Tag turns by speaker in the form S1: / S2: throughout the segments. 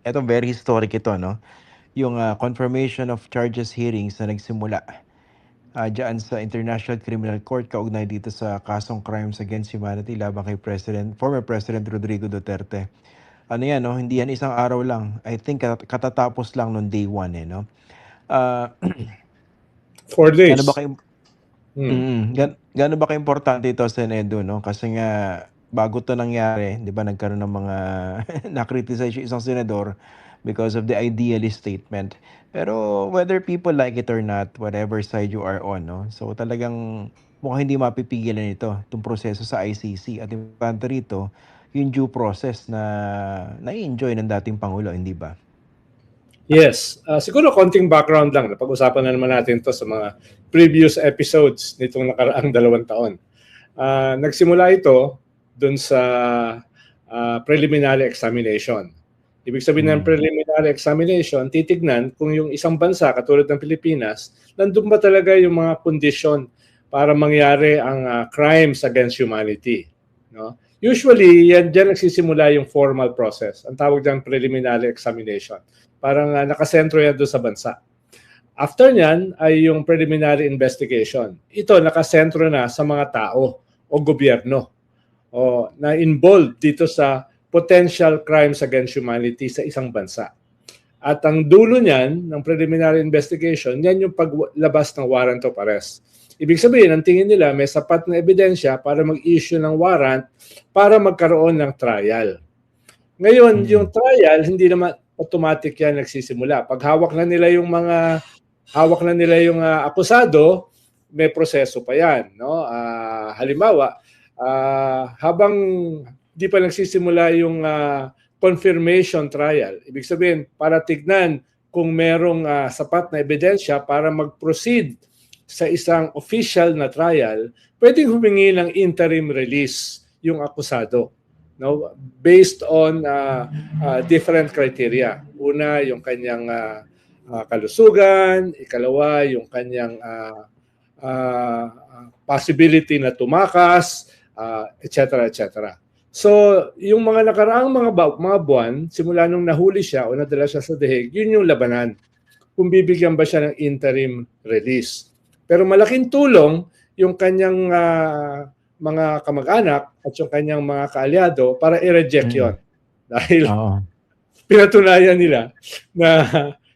S1: Eto very historic ito 'no, yung, confirmation of charges hearings na nagsimula, diyaan sa International Criminal Court kaugnay dito sa kasong Crimes Against Humanity laban kay former President Rodrigo Duterte. Ano 'yan 'no, hindi 'yan isang araw lang. I think katatapos lang nung day 1, eh, 'no. Ah,
S2: 4
S1: gaano ba
S2: days.
S1: ka gaano ba kaimportante ito, Senedo 'no, kasi nga bago 'to nangyari 'di ba nagkaroon ng mga na-criticize yung isang senador because of the idealist statement. Pero whether people like it or not, whatever side you are on 'no, so talagang mukhang hindi mapipigilan ito, 'tong proseso sa ICC at importante rito yung due process na na-e-enjoy ng dating pangulo, hindi ba?
S2: Yes. Siguro konting background lang. Napag-usapan na naman natin to sa mga previous episodes nitong nakaraang 2 taon. Nagsimula ito dun sa preliminary examination. Ibig sabihin ng preliminary examination, titignan kung yung isang bansa katulad ng Pilipinas, nandun ba talaga yung mga kondisyon para mangyari ang crimes against humanity. No? Usually, dyan nagsisimula yung formal process. Ang tawag dyan preliminary examination. Parang nakasentro yan doon sa bansa. After nyan ay yung preliminary investigation. Ito nakasentro na sa mga tao o gobyerno na involved dito sa potential crimes against humanity sa isang bansa. At ang dulo niyan ng preliminary investigation, yan yung paglabas ng warrant of arrest. Ibig sabihin, ang tingin nila may sapat na ebidensya para mag-issue ng warrant para magkaroon ng trial. Ngayon, yung trial, hindi naman automatic yan nagsisimula. Pag hawak na nila yung akusado, may proseso pa yan. No? Halimbawa, habang di pa nagsisimula yung confirmation trial, ibig sabihin, para tignan kung merong sapat na ebidensya para mag-proceed sa isang official na trial, pwedeng humingi ng interim release yung akusado. No, based on different criteria. Una, yung kanyang kalusugan, ikalawa, yung kanyang possibility na tumakas, etc. etc. So, yung mga nakaraang mga buwan, simula nung nahuli siya o nadala siya sa deheg, yun yung labanan. Kung bibigyan ba siya ng interim release. Pero malaking tulong yung kanyang mga kamag-anak at yung kanyang mga kaalyado para i-reject yon. Dahil pinatunayan nila na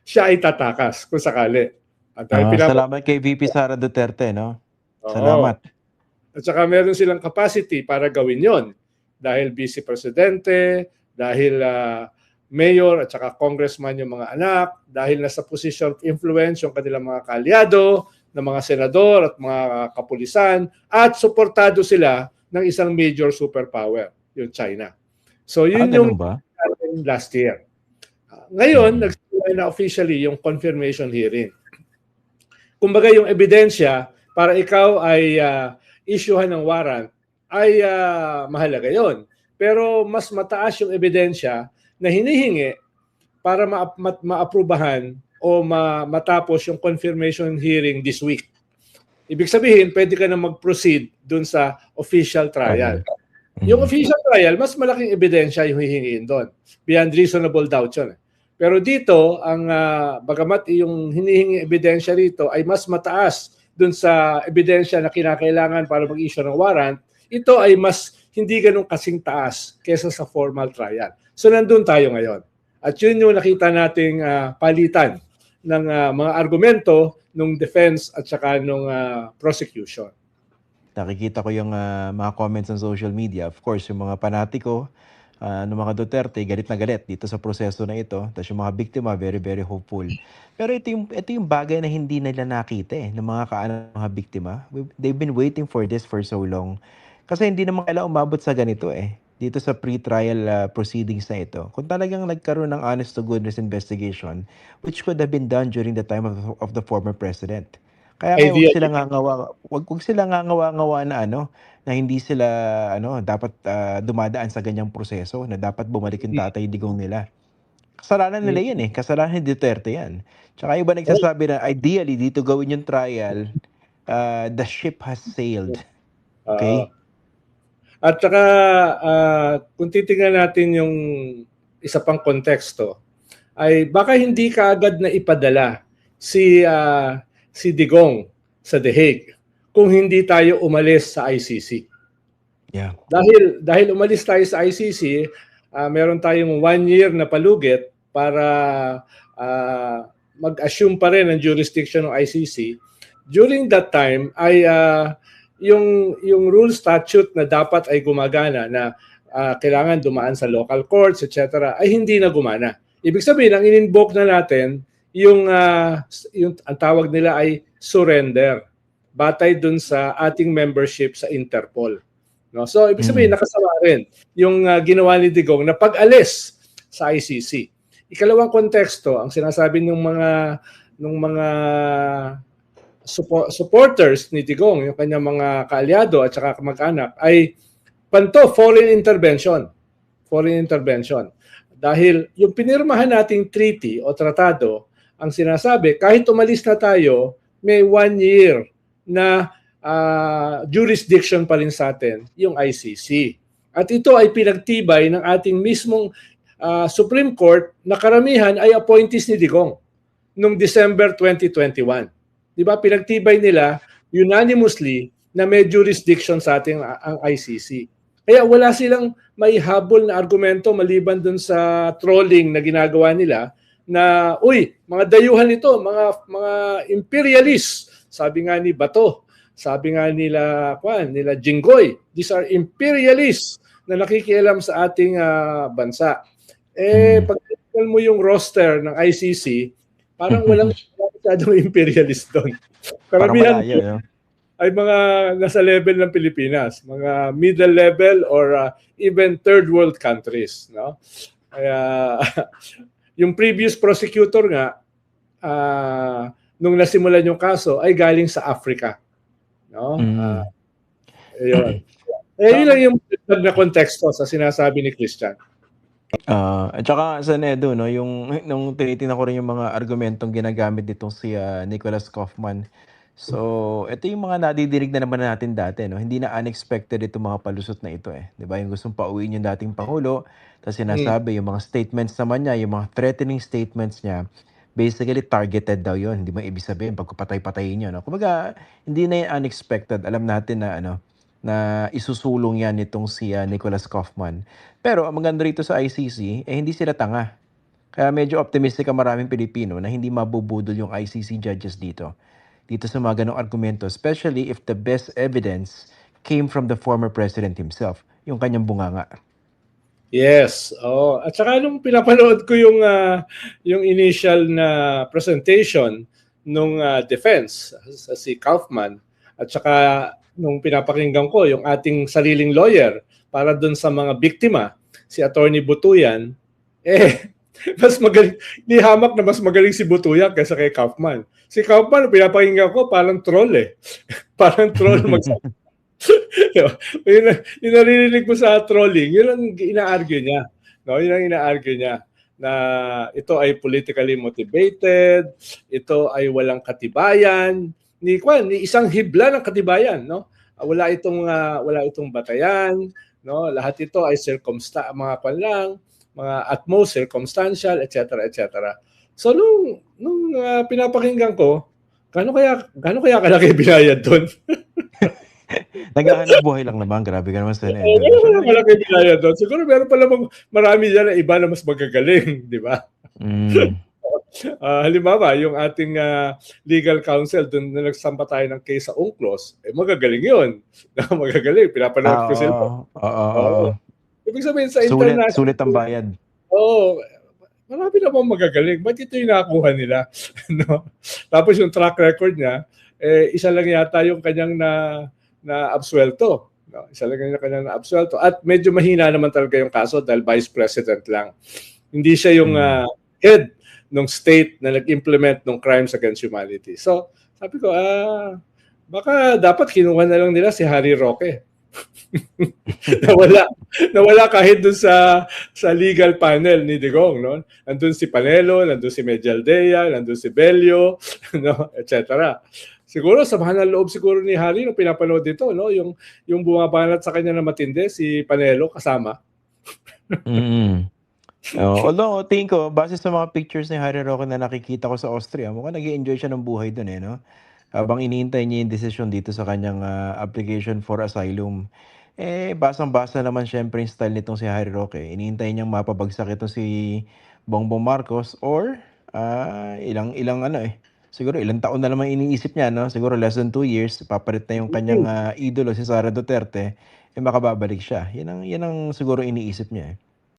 S2: siya ay tatakas kung sakali.
S1: At salamat kay VP Sara Duterte, no? Salamat.
S2: At saka meron silang capacity para gawin yon. Dahil vice presidente, dahil mayor at saka congressman yung mga anak, dahil nasa position of influence yung kanilang mga kaalyado, ng mga senador at mga kapulisan, at suportado sila ng isang major superpower, yung China. So yun yung last year. Ngayon, nagsimula na officially yung confirmation hearing. Kumbaga yung ebidensya para ikaw ay issuehan ng warrant ay mahalaga yon. Pero mas mataas yung ebidensya na hinihingi para maaprubahan o matapos yung confirmation hearing this week. Ibig sabihin, pwede ka na mag-proceed dun sa official trial. Yung official trial, mas malaking ebidensya yung hihingiin doon. Beyond reasonable doubt yun. Pero dito, ang bagamat yung hinihingi ebidensya rito ay mas mataas dun sa ebidensya na kinakailangan para mag-issue ng warrant, ito ay mas hindi ganun kasing taas kesa sa formal trial. So nandun tayo ngayon. At yun yung nakita nating palitan ng mga argumento ng defense at saka ng prosecution.
S1: Nakikita ko yung mga comments sa social media. Of course, yung mga panatiko ng mga Duterte, galit na galit dito sa proseso na ito. Tapos yung mga biktima, very, very hopeful. Pero ito yung bagay na hindi nila nakita ng mga biktima. They've been waiting for this for so long. Kasi hindi naman kailangan umabot sa ganito dito sa pre-trial proceedings na ito. Kung talagang nagkaroon ng honest to goodness investigation, which could have been done during the time of the former president. Kaya ngayon wag sila ngangawa-ngawa na na hindi sila dapat dumadaan sa ganyang proseso, na dapat bumalik yung tatay digong nila. Kasalanan nila 'yan kasalanan ni Duterte 'yan. Tsaka iba nagsasabi na ideally dito gawin yung trial, the ship has sailed. Okay?
S2: At saka kung titingnan natin yung isa pang konteksto, ay baka hindi kaagad na ipadala si Digong sa The Hague kung hindi tayo umalis sa ICC.
S1: Yeah.
S2: Dahil umalis tayo sa ICC, meron tayong 1 year na palugit para mag-assume pa rin ang jurisdiction ng ICC. During that time ay yung rule statute na dapat ay gumagana na kailangan dumaan sa local courts, etc. ay hindi na gumana. Ibig sabihin, ang in-invoke na natin, yung ang tawag nila ay surrender, batay dun sa ating membership sa Interpol. No? So, ibig sabihin, nakasama rin yung ginawa ni Digong na pag-alis sa ICC. Ikalawang konteksto, ang sinasabi ng mga supporters ni Digong, yung kanyang mga kaalyado at saka kamag-anak, ay panto, foreign intervention. Foreign intervention. Dahil yung pinirmahan nating treaty o tratado, ang sinasabi, kahit umalis na tayo, may 1 year na jurisdiction pa rin sa atin, yung ICC. At ito ay pinagtibay ng ating mismong Supreme Court na karamihan ay appointees ni Digong noong December 2021. Di ba? Pinagtibay nila unanimously na may jurisdiction sa ating ang ICC. Kaya wala silang maihabol na argumento maliban dun sa trolling na ginagawa nila na, uy, mga dayuhan ito, mga imperialists. Sabi nga ni Bato, sabi nga nila Jinggoy, these are imperialists na nakikialam sa ating bansa. Pag tignan mo yung roster ng ICC, parang walang masyadong imperialist doon. Karamihan ay mga nasa level ng Pilipinas, mga middle level or even third world countries, no? Kaya yung previous prosecutor nga nung nasimulan yung kaso ay galing sa Africa, no? Ayun. Yun lang yung na konteksto sa sinasabi ni Christian.
S1: At saka sa Nedo, no, nung tinitingnan ko rin yung mga argumentong ginagamit nitong si Nicholas Kaufman. So, ito yung mga nadidinig na naman natin dati, no? Hindi na unexpected itong mga palusot na ito, eh. 'Di ba? Yung gustong pauwiin yung dating pangulo, tapos sinasabi yung mga statements naman niya, yung mga threatening statements niya, basically targeted daw yun. Hindi mo ibig sabihin pagpapatay-patayin niyo, no? Kumbaga, hindi na yung unexpected. Alam natin na isusulong yan itong si Nicholas Kaufman. Pero ang maganda rito sa ICC, hindi sila tanga. Kaya medyo optimistic ang maraming Pilipino na hindi mabubudol yung ICC judges dito sa mga ganong argumento, especially if the best evidence came from the former president himself, yung kanyang bunganga.
S2: Yes. Oh, at saka nung pinapanood ko yung initial na presentation nung defense sa si Kaufman, at saka nung pinapakinggan ko yung ating sariling lawyer para dun sa mga biktima, si Attorney Butuyan, mas magaling, ni hamak na mas magaling si Butuyan kaysa kay Kaufman. Si Kaufman, pinapakinggan ko, parang troll eh. Parang troll magsabi. Yung naririnig mo sa trolling, yun ang ina-argue niya. No? Yun ang ina-argue niya na ito ay politically motivated, ito ay walang katibayan, ni isang hibla ng katibayan, no? Wala itong batayan, no? Lahat ito ay mga mga at most circumstantial, etc., etc. So nung pinapakinggan ko, gaano kaya kalaki binayad doon?
S1: Naghahanap buhay lang naman, grabe ka naman sa
S2: malaki binayad doon. Siguro meron pa namang marami dyan na iba na mas magagaling, di ba? Halimbawa, yung ating legal counsel doon na nagsampa tayo ng case sa UNCLOS, magagaling yun. Magagaling, pinapanood ko sila. Ibig sabihin sa international...
S1: Sulit ang bayad.
S2: Oo. Marami namang magagaling. Ba't ito yung nakuha nila? No? Tapos yung track record niya, isa lang yata yung kanyang na-absuelto. No? Isa lang yung kanyang na-absuelto. At medyo mahina naman talaga yung kaso dahil vice president lang. Hindi siya yung head ng state na nag-implement ng crimes against humanity. So, sabi ko, baka dapat kinuha na lang nila si Harry Roque. nawala kahit dun sa legal panel ni Digong, no? Nandun si Panelo, nandun si Medialdea, nandun si Bello, no? etc. Siguro samahan ng loob siguro ni Harry nung pinapanood dito, no? Yung bumabanat sa kanya na matindi si Panelo kasama.
S1: Although tingin ko base sa mga pictures ni Harry Roque na nakikita ko sa Austria, mukhang nag-e-enjoy siya ng buhay dun, eh, 'no? Habang hinihintay niya yung desisyon dito sa kanyang, application for asylum. Eh, basang-basa naman siyempre yung style nitong si Harry Roque, hinihintay niyang mapabagsak itong si Bongbong Marcos or, ilang ilang ano, eh, siguro ilang taon na naman iniisip niya 'no, siguro less than 2 years papalit na yung kanyang, idolo si Sara Duterte, eh, makababalik siya. Yan ang siguro iniisip niya, eh.